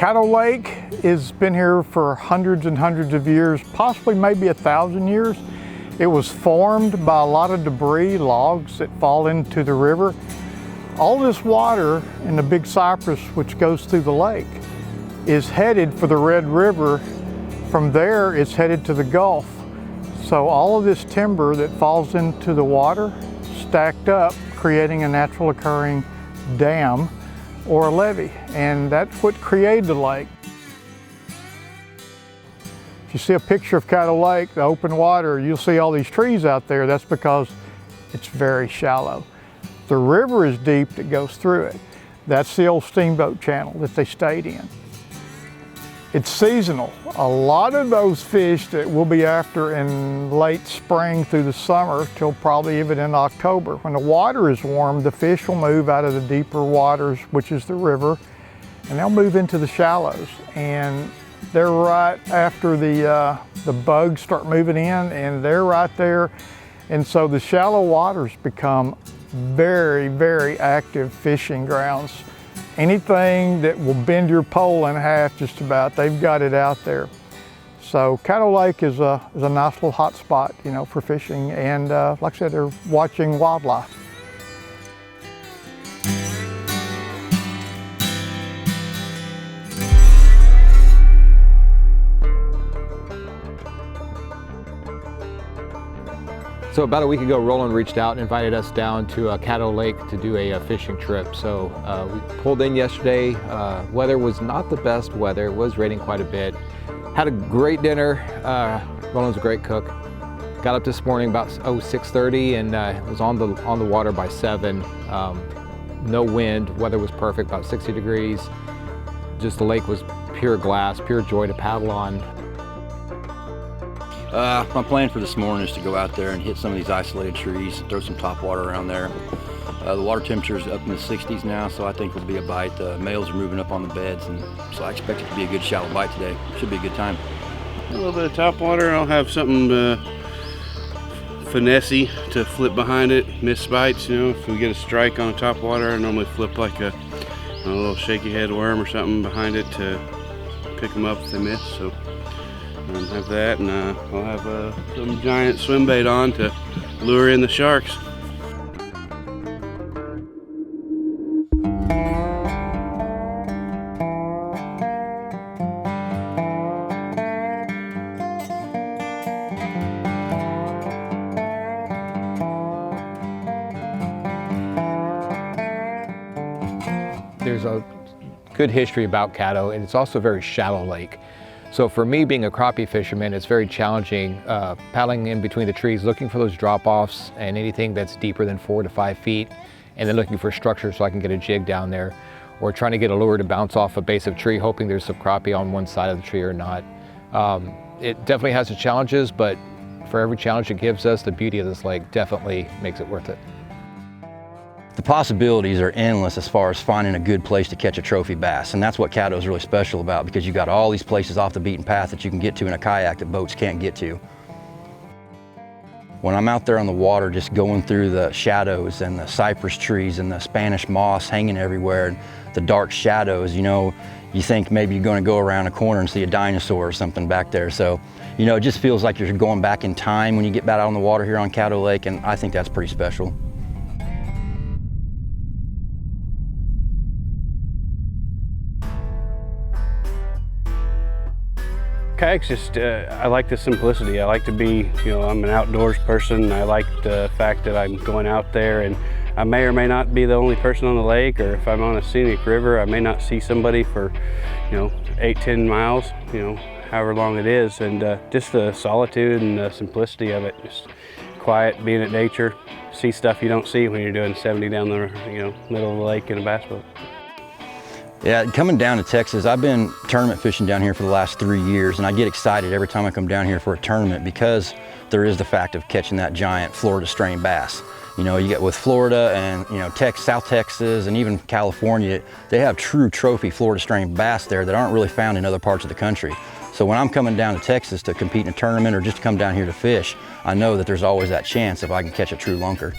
Caddo Lake has been here for hundreds and hundreds of years, possibly maybe 1,000 years. It was formed by a lot of debris, logs that fall into the river. All this water in the big cypress which goes through the lake is headed for the Red River. From there it's headed to the Gulf. So all of this timber that falls into the water stacked up, creating a natural occurring dam or a levee, and that's what created the lake. If you see a picture of Caddo Lake, the open water, you'll see all these trees out there. That's because it's very shallow. The river is deep that goes through it. That's the old steamboat channel that they stayed in. It's seasonal. A lot of those fish that we'll be after in late spring through the summer till probably even in October. When the water is warm, the fish will move out of the deeper waters, which is the river, and they'll move into the shallows. And they're right after the bugs start moving in, and they're right there. And so the shallow waters become very, very active fishing grounds. Anything that will bend your pole in half just about, they've got it out there. So Caddo Lake is a nice little hot spot, you know, for fishing, and like I said, they're watching wildlife. So about a week ago, Roland reached out and invited us down to Caddo Lake to do a fishing trip. So we pulled in yesterday. Weather was not the best weather. It was raining quite a bit. Had a great dinner. Roland's a great cook. Got up this morning about 6:30 and was on the water by 7. No wind. Weather was perfect, about 60 degrees. Just the lake was pure glass, pure joy to paddle on. My plan for this morning is to go out there and hit some of these isolated trees and throw some top water around there. The water temperature is up in the 60s now, so I think it'll be a bite. Males are moving up on the beds, and so I expect it to be a good shallow bite today. Should be a good time. A little bit of top water. I'll have something finessey to flip behind it, miss bites. You know, if we get a strike on the top water, I normally flip like a little shaky head worm or something behind it to pick them up if they miss. So I'll have that, and I'll have some giant swim bait on to lure in the sharks. There's a good history about Caddo, and it's also a very shallow lake. So for me, being a crappie fisherman, it's very challenging paddling in between the trees, looking for those drop-offs and anything that's deeper than 4 to 5 feet, and then looking for structure so I can get a jig down there, or trying to get a lure to bounce off a base of tree, hoping there's some crappie on one side of the tree or not. It definitely has its challenges, but for every challenge it gives us, the beauty of this lake definitely makes it worth it. The possibilities are endless as far as finding a good place to catch a trophy bass, and that's what Caddo is really special about, because you've got all these places off the beaten path that you can get to in a kayak that boats can't get to. When I'm out there on the water just going through the shadows and the cypress trees and the Spanish moss hanging everywhere and the dark shadows, you know, you think maybe you're going to go around a corner and see a dinosaur or something back there. So, you know, it just feels like you're going back in time when you get back out on the water here on Caddo Lake, and I think that's pretty special. Kayaks just, I like the simplicity. I like to be, you know, I'm an outdoors person. I like the fact that I'm going out there, and I may or may not be the only person on the lake, or if I'm on a scenic river, I may not see somebody for, you know, 8-10 miles, you know, however long it is. And just the solitude and the simplicity of it, just quiet, being at nature, see stuff you don't see when you're doing 70 down the, you know, middle of the lake in a bass boat. Yeah, coming down to Texas, I've been tournament fishing down here for the last 3 years, and I get excited every time I come down here for a tournament because there is the fact of catching that giant Florida strain bass. You know, you get with Florida and, you know, South Texas and even California, they have true trophy Florida strain bass there that aren't really found in other parts of the country. So when I'm coming down to Texas to compete in a tournament or just to come down here to fish, I know that there's always that chance if I can catch a true lunker.